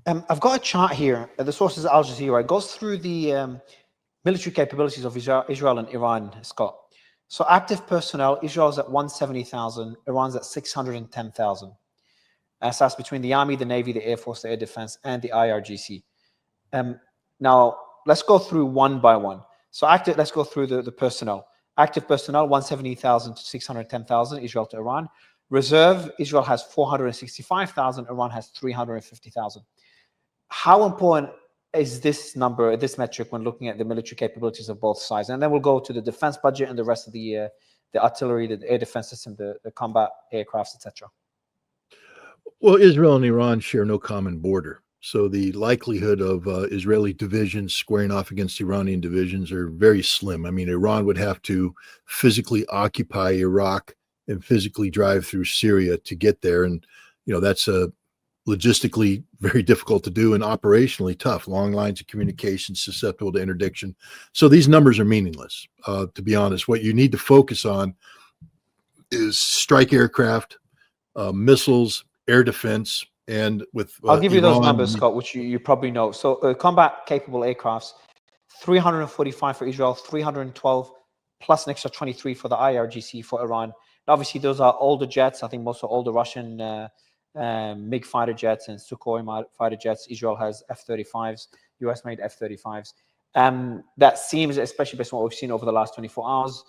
I've got a chart here. The source is Al Jazeera. It goes through the military capabilities of Israel and Iran, Scott. So active personnel, Israel's at 170,000, Iran's at 610,000. So that's between the Army, the Navy, the Air Force, the Air Defense, and the IRGC. Now, let's go through one by one. So let's go through the personnel. Active personnel, 170,000 to 610,000, Israel to Iran. Reserve, Israel has 465,000, Iran has 350,000. How important is this number, this metric, when looking at the military capabilities of both sides? And then we'll go to the defense budget and the rest of the artillery, the air defense system, the combat aircrafts, etc. Well, Israel and Iran share no common border. So the likelihood of Israeli divisions squaring off against Iranian divisions are very slim. I mean, Iran would have to physically occupy Iraq and physically drive through Syria to get there. And, that's logistically very difficult to do and operationally tough. Long lines of communication, susceptible to interdiction. So these numbers are meaningless, to be honest. What you need to focus on is strike aircraft, missiles, air defense, and with I'll give you Iran, those numbers, Scott, which you probably know. So combat capable aircrafts, 345 for Israel, 312 plus an extra 23 for the IRGC for Iran. And obviously, those are older jets. I think most are older Russian MiG fighter jets and Sukhoi fighter jets. Israel has F-35s, US-made F-35s. That seems, especially based on what we've seen over the last 24 hours,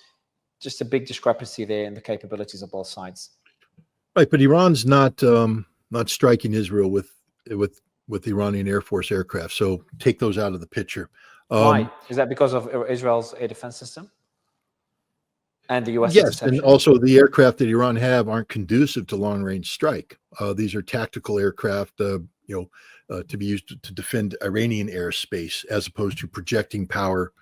just a big discrepancy there in the capabilities of both sides. Right, but Iran's not striking Israel with Iranian Air Force aircraft. So take those out of the picture. Why? Is that because of Israel's air defense system? And the U.S.'s yes, deception? And also the aircraft that Iran have aren't conducive to long-range strike. These are tactical aircraft, to be used to defend Iranian airspace, as opposed to projecting power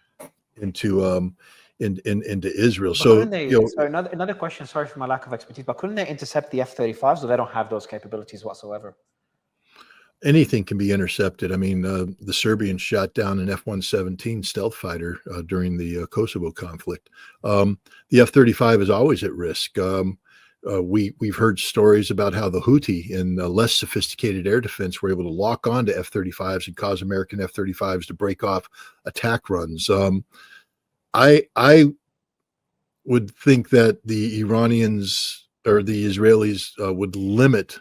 into Israel. But so another question. Sorry for my lack of expertise, but couldn't they intercept the F-35s? Or they don't have those capabilities whatsoever? Anything can be intercepted. I mean, the Serbians shot down an F-117 stealth fighter during the Kosovo conflict. The F-35 is always at risk. We've heard stories about how the Houthi in less sophisticated air defense were able to lock onto F-35s and cause American F-35s to break off attack runs. I would think that the Iranians or the Israelis would limit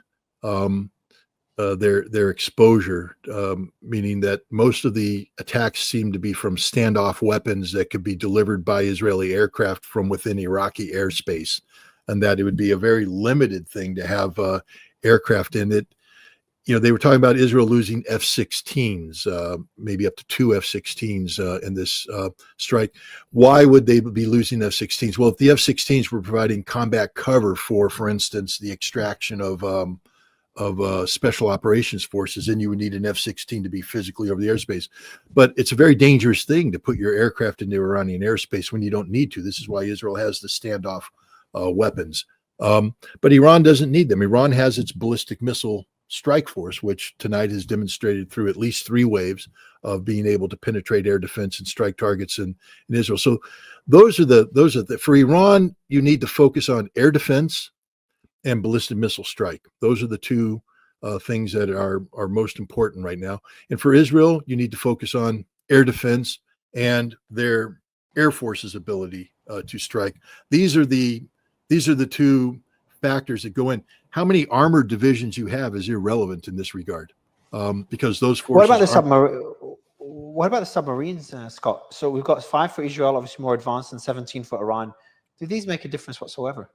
their exposure, meaning that most of the attacks seem to be from standoff weapons that could be delivered by Israeli aircraft from within Iraqi airspace, and that it would be a very limited thing to have aircraft in it. They were talking about Israel losing F-16s, maybe up to 2 F-16s in this strike. Why would they be losing F-16s? Well, if the F-16s were providing combat cover for instance, the extraction of special operations forces, then you would need an F-16 to be physically over the airspace. But it's a very dangerous thing to put your aircraft into Iranian airspace when you don't need to. This is why Israel has the standoff weapons. But Iran doesn't need them. Iran has its ballistic missile strike force, which tonight has demonstrated through at least 3 waves of being able to penetrate air defense and strike targets in Israel. So those are the for Iran, you need to focus on air defense and ballistic missile strike. Those are the 2 things that are most important right now. And for Israel, you need to focus on air defense and their air force's ability to strike. These are the 2 factors that go in. How many armored divisions you have is irrelevant in this regard, because those forces. What about the submarines, Scott? So we've got 5 for Israel, obviously more advanced, and 17 for Iran. Do these make a difference whatsoever?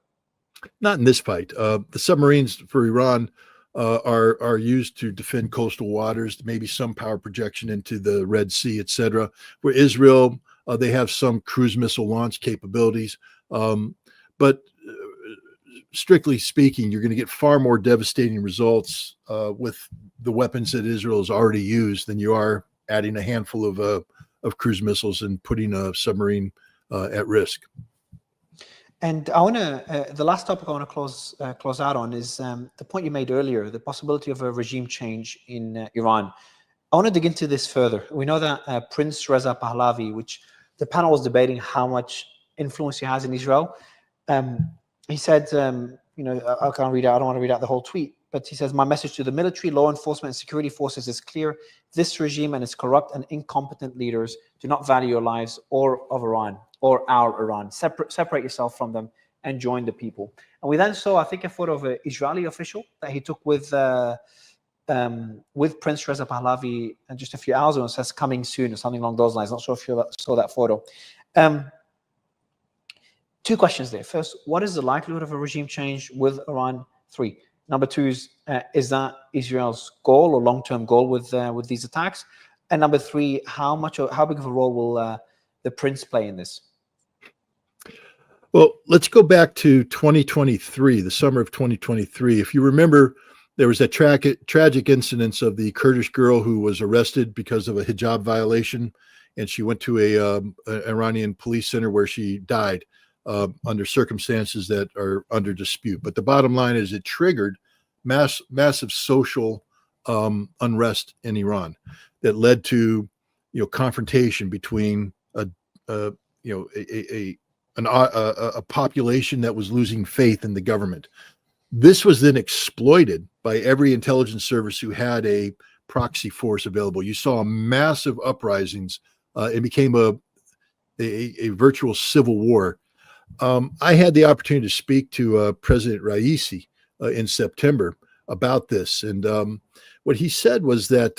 Not in this fight. The submarines for Iran are used to defend coastal waters, maybe some power projection into the Red Sea, etc. For Israel, they have some cruise missile launch capabilities, but strictly speaking, you're going to get far more devastating results with the weapons that Israel has already used than you are adding a handful of cruise missiles and putting a submarine at risk. And I want to, the last topic I want to close out on is the point you made earlier, the possibility of a regime change in Iran. I want to dig into this further. We know that Prince Reza Pahlavi, which the panel was debating how much influence he has in Israel. He said, I can't read out, I don't want to read out the whole tweet, but he says, my message to the military, law enforcement, and security forces is clear. This regime and its corrupt and incompetent leaders do not value your lives or of Iran or our Iran. Separate yourself from them and join the people. And we then saw, I think, a photo of an Israeli official that he took with Prince Reza Pahlavi just a few hours ago. It says coming soon or something along those lines. Not sure if you saw that photo. Two questions there. First, what is the likelihood of a regime change with Iran? 3. Number 2 is that Israel's goal or long-term goal with these attacks? And number 3, how big of a role will the prince play in this? Well, let's go back to 2023, the summer of 2023. If you remember, there was that tragic incident of the Kurdish girl who was arrested because of a hijab violation, and she went to an Iranian police center where she died under circumstances that are under dispute. But the bottom line is it triggered massive social unrest in Iran that led to confrontation between a population that was losing faith in the government. This was then exploited by every intelligence service who had a proxy force available. You saw massive uprisings. It became a virtual civil war. I had the opportunity to speak to President Raisi in September about this. And what he said was that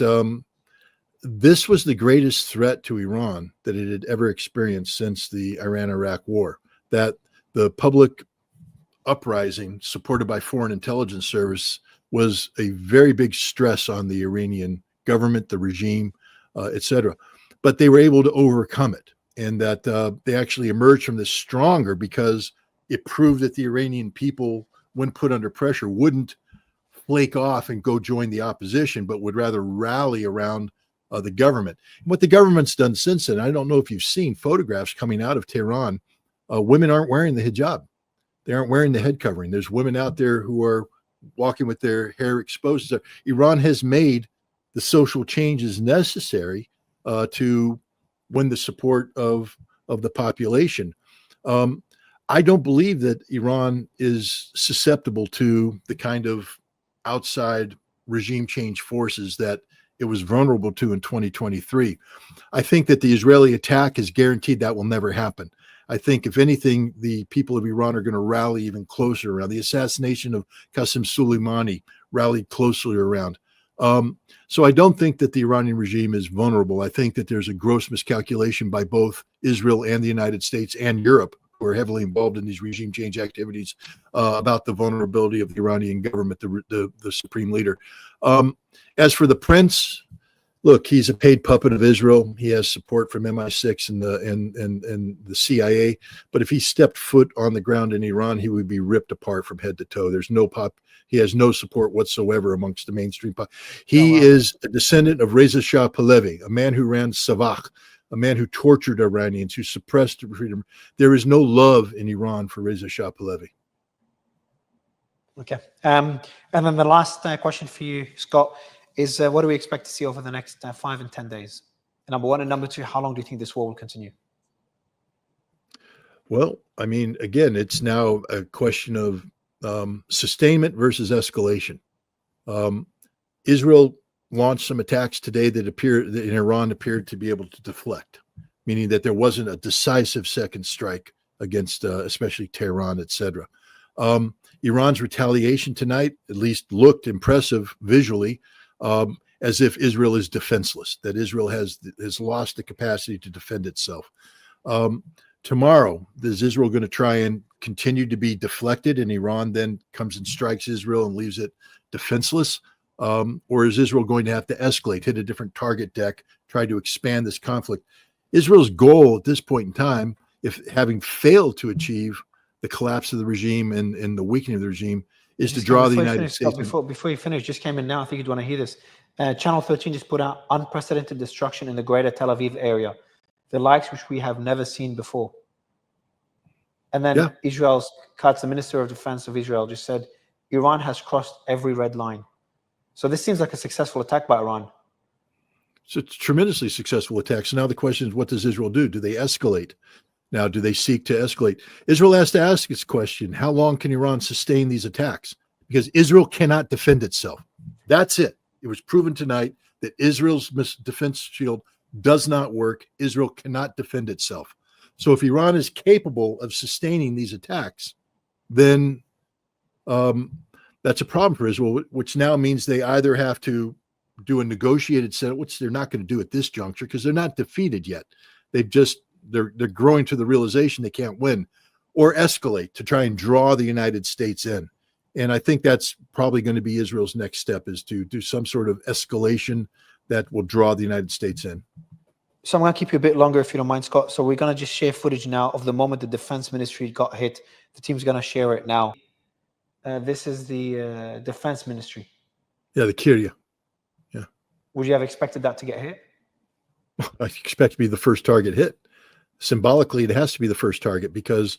this was the greatest threat to Iran that it had ever experienced since the Iran-Iraq war, that the public uprising supported by foreign intelligence service was a very big stress on the Iranian government, the regime, etc. But they were able to overcome it, and that they actually emerged from this stronger because it proved that the Iranian people, when put under pressure, wouldn't flake off and go join the opposition, but would rather rally around the government. And what the government's done since then, I don't know if you've seen photographs coming out of Tehran, women aren't wearing the hijab. They aren't wearing the head covering. There's women out there who are walking with their hair exposed. So Iran has made the social changes necessary to win the support of the population. I don't believe that Iran is susceptible to the kind of outside regime change forces that it was vulnerable to in 2023. I think that the Israeli attack is guaranteed that will never happen. I think, if anything, the people of Iran are going to rally even closer around. The assassination of Qasem Soleimani rallied closely around. So I don't think that the Iranian regime is vulnerable. I think that there's a gross miscalculation by both Israel and the United States and Europe, who are heavily involved in these regime change activities, about the vulnerability of the Iranian government, the supreme leader. As for the prince, look, he's a paid puppet of Israel. He has support from MI6 and the CIA. But if he stepped foot on the ground in Iran, he would be ripped apart from head to toe. He has no support whatsoever amongst the mainstream. He is a descendant of Reza Shah Pahlavi, a man who ran Savak, a man who tortured Iranians, who suppressed freedom. There is no love in Iran for Reza Shah Pahlavi. Okay. And then the last question for you, Scott, is what do we expect to see over the next 5 and 10 days? Number 1, and number 2, how long do you think this war will continue? Well, I mean, again, it's now a question of sustainment versus escalation. Israel launched some attacks today that in Iran appeared to be able to deflect, meaning that there wasn't a decisive second strike against especially Tehran, etc. Iran's retaliation tonight at least looked impressive visually, as if Israel is defenseless, that Israel has lost the capacity to defend itself. Tomorrow, is Israel going to try and continue to be deflected, and Iran then comes and strikes Israel and leaves it defenseless? Or is Israel going to have to escalate, hit a different target deck, try to expand this conflict? Israel's goal at this point in time, if having failed to achieve the collapse of the regime and the weakening of the regime, is to draw the United States. Before you finish, just came in now. I think you'd want to hear this. Channel 13 just put out unprecedented destruction in the greater Tel Aviv area, the likes which we have never seen before. And then Israel's Katz, the Minister of Defense of Israel, just said Iran has crossed every red line. So this seems like a successful attack by Iran. So it's a tremendously successful attack. So now the question is, what does Israel do? Do they escalate? Now, do they seek to escalate? Israel has to ask its question, how long can Iran sustain these attacks? because Israel cannot defend itself. That's it. It was proven tonight that Israel's defense shield does not work. Israel cannot defend itself. So if Iran is capable of sustaining these attacks, then that's a problem for Israel, which now means they either have to do a negotiated settlement, which they're not going to do at this juncture because they're not defeated yet. They're growing to the realization they can't win, or escalate to try and draw the United States in. And I think that's probably going to be Israel's next step, is to do some sort of escalation that will draw the United States in. So I'm going to keep you a bit longer if you don't mind, Scott. So we're going to just share footage now of the moment the defense ministry got hit. The team's going to share it now. This is the defense ministry. Yeah, the Kiryat. Yeah. Would you have expected that to get hit? I expect to be the first target hit. Symbolically, it has to be the first target because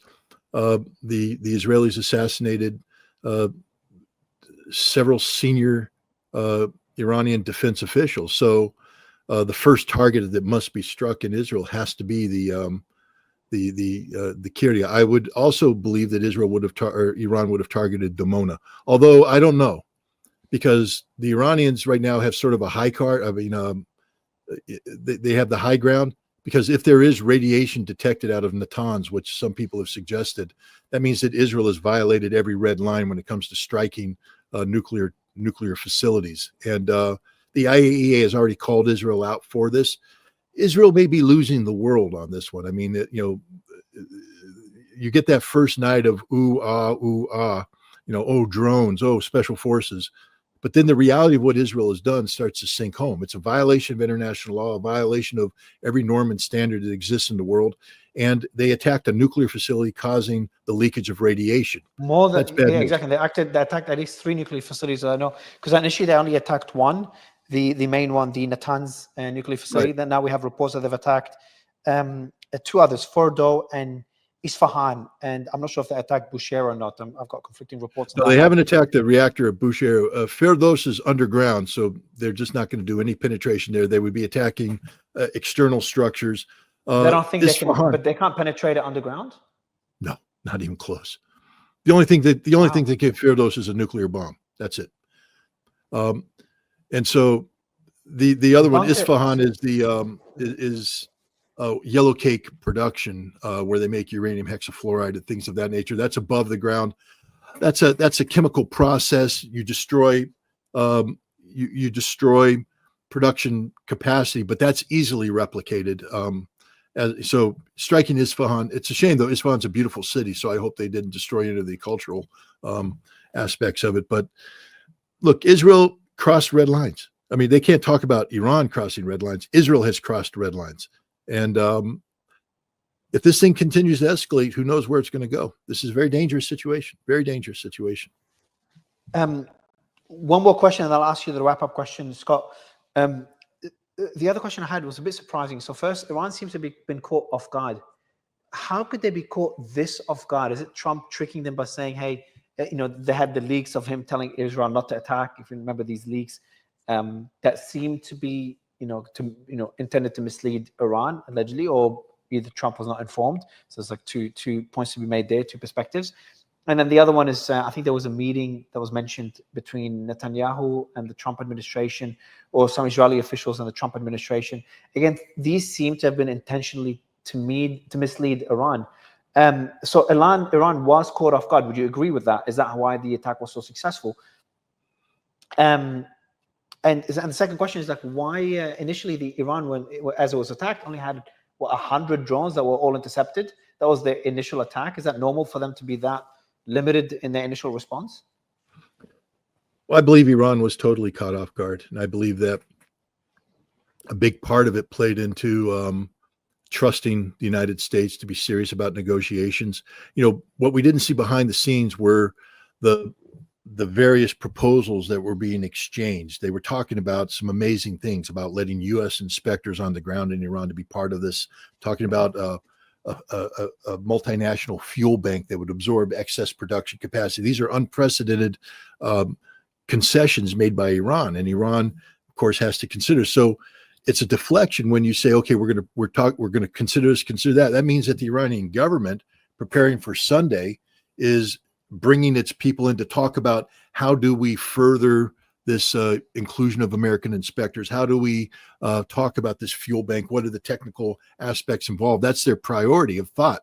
the Israelis assassinated several senior Iranian defense officials. So the first target that must be struck in Israel has to be the Kiryat. I would also believe that Iran would have targeted Dimona, although I don't know, because the Iranians right now have sort of a high card. I mean, they have the high ground, because if there is radiation detected out of Natanz, which some people have suggested, that means that Israel has violated every red line when it comes to striking nuclear facilities. And the IAEA has already called Israel out for this. Israel may be losing the world on this one. I mean, you get that first night of ooh ah, oh, drones, oh, special forces. But then the reality of what Israel has done starts to sink home. It's a violation of international law, a violation of every norm and standard that exists in the world. And they attacked a nuclear facility, causing the leakage of radiation. More than, that's bad news. Exactly. They attacked at least 3 nuclear facilities. I know, because initially they only attacked one, the main one, the Natanz nuclear facility. Right. Then now we have reports that they've attacked 2 others, Fordo and Isfahan, and I'm not sure if they attacked Bushehr or not. I've got conflicting reports. No, they haven't attacked the reactor at Bushehr. Firdos is underground, so they're just not going to do any penetration there. They would be attacking external structures. They don't think Isfahan, they can, but they can't penetrate it underground? No, not even close. The only thing that gave Firdos is a nuclear bomb. That's it. And so the other one, Isfahan, is the yellow cake production, where they make uranium hexafluoride and things of that nature. That's above the ground. That's a chemical process. You destroy you destroy production capacity, but that's easily replicated. So striking Isfahan, it's a shame though. Isfahan's a beautiful city, so I hope they didn't destroy any of the cultural aspects of it. But look, Israel crossed red lines. I mean, they can't talk about Iran crossing red lines. Israel has crossed red lines. And if this thing continues to escalate, who knows where it's going to go? This is a very dangerous situation. Very dangerous situation. One more question, and I'll ask you the wrap-up question, Scott. The other question I had was a bit surprising. So first, Iran seems to have been caught off guard. How could they be caught this off guard? Is it Trump tricking them by saying, hey, they had the leaks of him telling Israel not to attack, if you remember these leaks, that seemed to be intended to mislead Iran, allegedly, or either Trump was not informed. So there's like two points to be made there, 2 perspectives. And then the other one is, I think there was a meeting that was mentioned between Netanyahu and the Trump administration, or some Israeli officials and the Trump administration. Again, these seem to have been intentionally to mislead Iran. So Iran was caught off guard. Would you agree with that? Is that why the attack was so successful? And the second question is, like, why initially Iran, as it was attacked, only had 100 drones that were all intercepted? That was their initial attack. Is that normal for them to be that limited in their initial response? Well, I believe Iran was totally caught off guard, and I believe that a big part of it played into trusting the United States to be serious about negotiations. What we didn't see behind the scenes were the various proposals that were being exchanged. They were talking about some amazing things about letting U.S. inspectors on the ground in Iran to be part of this, talking about a multinational fuel bank that would absorb excess production capacity. These are unprecedented concessions made by Iran, and Iran, of course, has to consider. So it's a deflection when you say, okay, we're going to consider this, consider that. That means that the Iranian government, preparing for Sunday, is bringing its people in to talk about how do we further this inclusion of American inspectors? How do we talk about this fuel bank? What are the technical aspects involved? That's their priority of thought.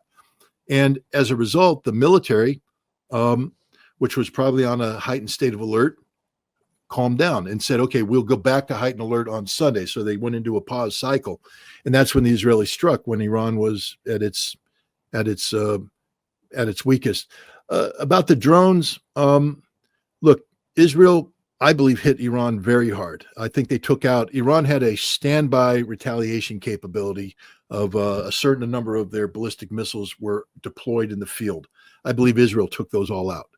And as a result, the military, which was probably on a heightened state of alert, calmed down and said, okay, we'll go back to heightened alert on Sunday. So they went into a pause cycle. And that's when the Israelis struck, when Iran was at its weakest. About the drones, look, Israel, I believe, hit Iran very hard. I think they took out, Iran had a standby retaliation capability of a certain number of their ballistic missiles were deployed in the field. I believe Israel took those all out.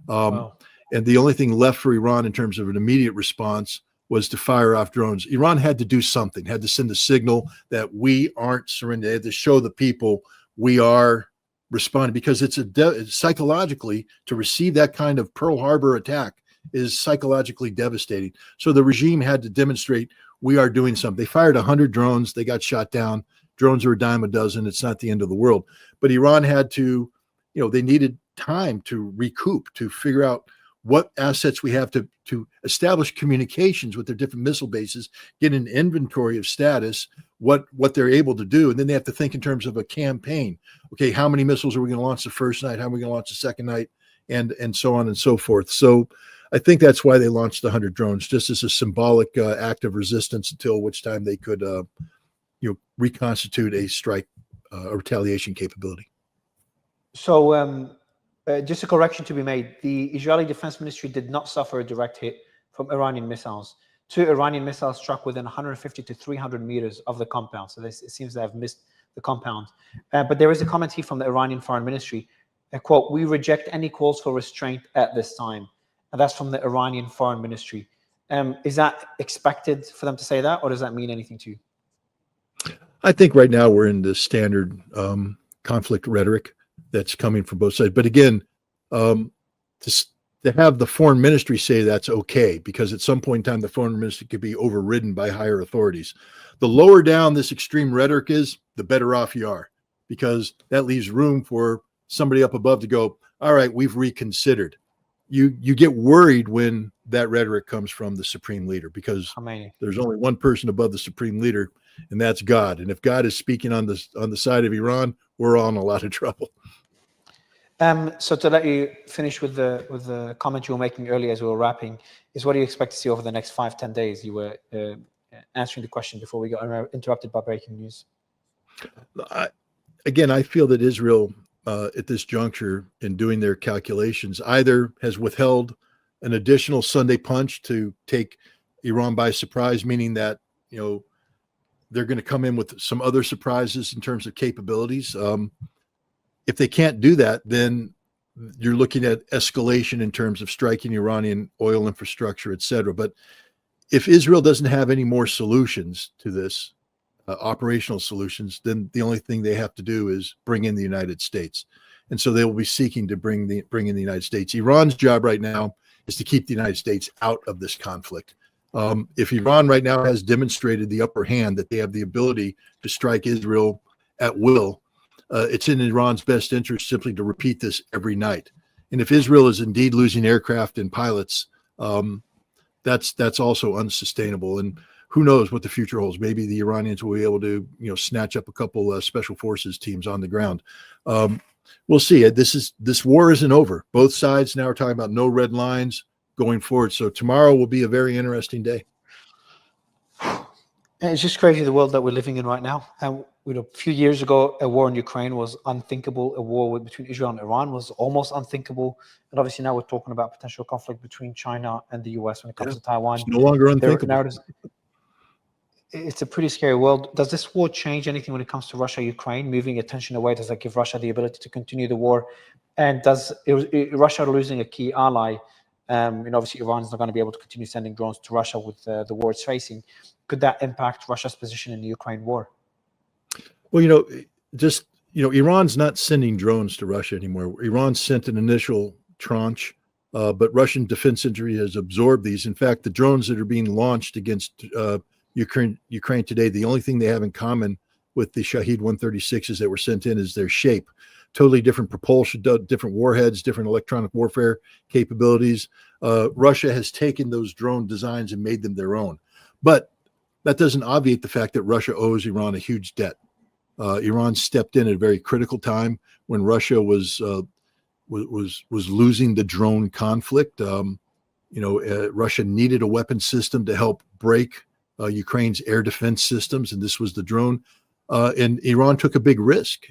Wow. And the only thing left for Iran in terms of an immediate response was to fire off drones. Iran had to do something, had to send a signal that we aren't surrendering. They had to show the people we are responding, because it's psychologically, to receive that kind of Pearl Harbor attack is psychologically devastating. So the regime had to demonstrate we are doing something. They fired 100 drones. They got shot down. Drones are a dime a dozen. It's not the end of the world. But Iran had to, they needed time to recoup, to figure out what assets we have to establish communications with their different missile bases, get an inventory of status, what they're able to do. And then they have to think in terms of a campaign. Okay, how many missiles are we going to launch the first night? How are we going to launch the second night? And so on and so forth. So I think that's why they launched the 100 drones, just as a symbolic act of resistance, until which time they could reconstitute a strike, a retaliation capability. So just a correction to be made. The Israeli Defense Ministry did not suffer a direct hit from Iranian missiles. 2 Iranian missiles struck within 150 to 300 meters of the compound. So it seems they have missed the compound. But there is a comment here from the Iranian Foreign Ministry. Quote, "We reject any calls for restraint at this time." And that's from the Iranian Foreign Ministry. Is that expected for them to say that, or does that mean anything to you? I think right now we're in the standard conflict rhetoric that's coming from both sides. But again, to have the foreign ministry say that's okay, because at some point in time, the foreign ministry could be overridden by higher authorities. The lower down this extreme rhetoric is, the better off you are, because that leaves room for somebody up above to go, all right, we've reconsidered. You get worried when that rhetoric comes from the supreme leader, because there's only one person above the supreme leader, and that's God. And if God is speaking on the side of Iran, we're all in a lot of trouble. So to let you finish with the comment you were making earlier as we were wrapping, is what do you expect to see over the next 5-10 days? You were answering the question before we got interrupted by breaking news. I feel that Israel, at this juncture, in doing their calculations, either has withheld an additional Sunday punch to take Iran by surprise, meaning that they're going to come in with some other surprises in terms of capabilities. If they can't do that, then you're looking at escalation in terms of striking Iranian oil infrastructure, et cetera. But if Israel doesn't have any more solutions to this, operational solutions, then the only thing they have to do is bring in the United States. And so they will be seeking to bring in the United States. Iran's job right now is to keep the United States out of this conflict. If Iran right now has demonstrated the upper hand, that they have the ability to strike Israel at will, it's in Iran's best interest simply to repeat this every night. And if Israel is indeed losing aircraft and pilots, that's also unsustainable. And who knows what the future holds? Maybe the Iranians will be able to, snatch up a couple special forces teams on the ground. We'll see. This war isn't over. Both sides now are talking about no red lines going forward. So tomorrow will be a very interesting day. And it's just crazy, the world that we're living in right now. And a few years ago, a war in Ukraine was unthinkable. A war between Israel and Iran was almost unthinkable. And obviously now we're talking about potential conflict between China and the US when it comes to Taiwan. It's no longer unthinkable. It's a pretty scary world. Does this war change anything when it comes to Russia, Ukraine, moving attention away? Does that give Russia the ability to continue the war? And does Russia losing a key ally? Obviously Iran is not going to be able to continue sending drones to Russia with the war it's facing. Could that impact Russia's position in the Ukraine war? Well, Iran's not sending drones to Russia anymore. Iran sent an initial tranche, but Russian defense industry has absorbed these. In fact, the drones that are being launched against Ukraine today, the only thing they have in common with the Shahed 136s that were sent in is their shape. totally different propulsion, different warheads, different electronic warfare capabilities. Russia has taken those drone designs and made them their own. But that doesn't obviate the fact that Russia owes Iran a huge debt. Iran stepped in at a very critical time when Russia was losing the drone conflict. Russia needed a weapon system to help break Ukraine's air defense systems, and this was the drone. And Iran took a big risk,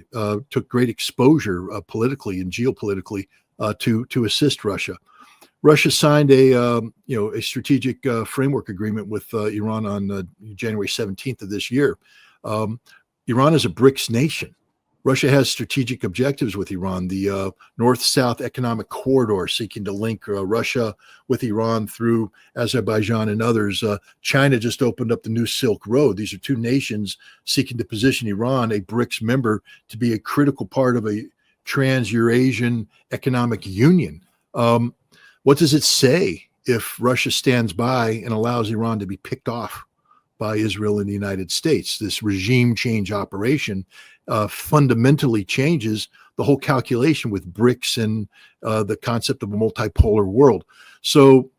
took great exposure politically and geopolitically to assist Russia. Russia signed a strategic framework agreement with Iran on January 17th of this year. Iran is a BRICS nation. Russia has strategic objectives with Iran, the North-South Economic Corridor seeking to link Russia with Iran through Azerbaijan and others. China just opened up the new Silk Road. These are two nations seeking to position Iran, a BRICS member, to be a critical part of a trans-Eurasian economic union. What does it say if Russia stands by and allows Iran to be picked off by Israel and the United States? This regime change operation fundamentally changes the whole calculation with BRICS and the concept of a multipolar world. So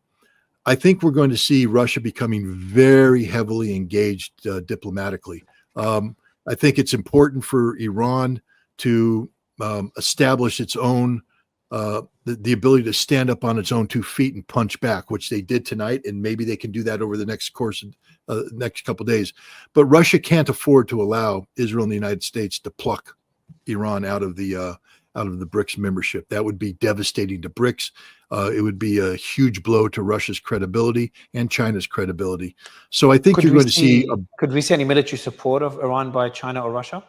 I think we're going to see Russia becoming very heavily engaged diplomatically. I think it's important for Iran to establish its own the ability to stand up on its own 2 feet and punch back, which they did tonight, and maybe they can do that over the next couple of days. But Russia can't afford to allow Israel and the United States to pluck Iran out of the BRICS membership. That would be devastating to BRICS. It would be a huge blow to Russia's credibility and China's credibility. So I think you're going to see. Could we see any military support of Iran by China or Russia?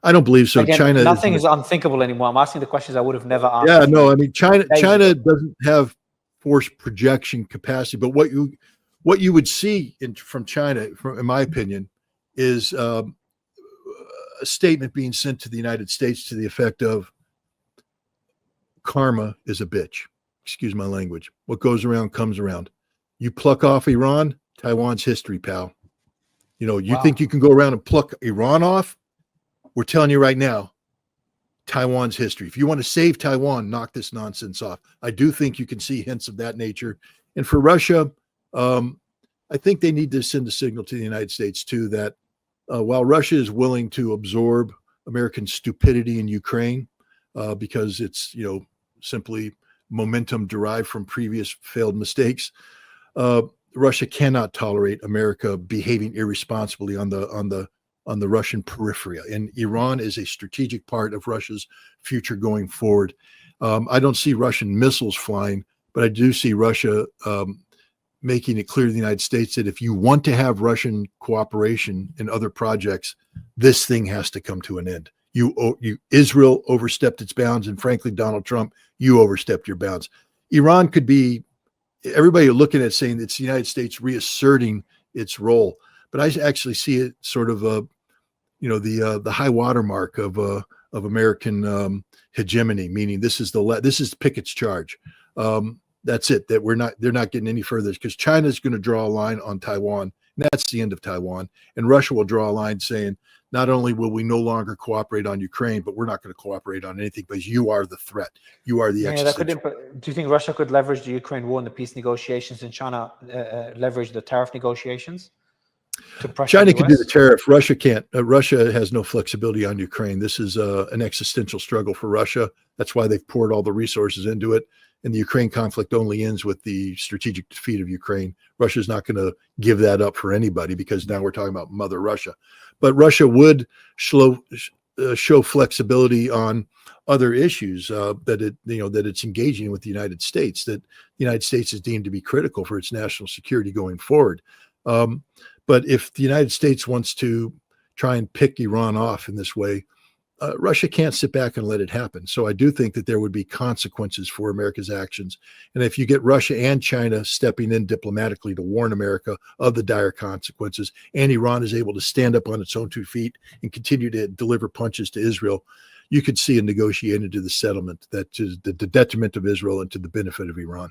I don't believe so. Again, China nothing is unthinkable anymore. I'm asking the questions I would have never asked. Yeah, no, I mean China doesn't have force projection capacity, but what you would see from China, in my opinion, is a statement being sent to the United States to the effect of karma is a bitch. Excuse my language. What goes around comes around. You pluck off Iran, Taiwan's history, pal. You think you can go around and pluck Iran off? We're telling you right now, Taiwan's history. If you want to save Taiwan, knock this nonsense off. I do think you can see hints of that nature. And for Russia, I think they need to send a signal to the United States, too, that while Russia is willing to absorb American stupidity in Ukraine because it's, simply momentum derived from previous failed mistakes, Russia cannot tolerate America behaving irresponsibly on the Russian periphery. And Iran is a strategic part of Russia's future going forward. I don't see Russian missiles flying, but I do see Russia making it clear to the United States that if you want to have Russian cooperation in other projects, this thing has to come to an end. Israel overstepped its bounds, and frankly, Donald Trump, you overstepped your bounds. Iran could be, everybody looking at saying it's the United States reasserting its role, but I actually see it sort of the high watermark of American hegemony, meaning this is Pickett's charge. That's it. That they're not getting any further because China is going to draw a line on Taiwan, and that's the end of Taiwan. And Russia will draw a line saying, not only will we no longer cooperate on Ukraine, but we're not going to cooperate on anything because you are the threat. You are the existential. Do you think Russia could leverage the Ukraine war and the peace negotiations, and China leverage the tariff negotiations? China can do the tariff. Russia can't. Russia has no flexibility on Ukraine. This is an existential struggle for Russia. That's why they've poured all the resources into it. And the Ukraine conflict only ends with the strategic defeat of Ukraine. Russia's not going to give that up for anybody because now we're talking about Mother Russia. But Russia would show flexibility on other issues that it's engaging with the United States, that the United States is deemed to be critical for its national security going forward. But if the United States wants to try and pick Iran off in this way, Russia can't sit back and let it happen. So I do think that there would be consequences for America's actions. And if you get Russia and China stepping in diplomatically to warn America of the dire consequences, and Iran is able to stand up on its own 2 feet and continue to deliver punches to Israel, you could see a negotiated to the settlement that is the detriment of Israel and to the benefit of Iran.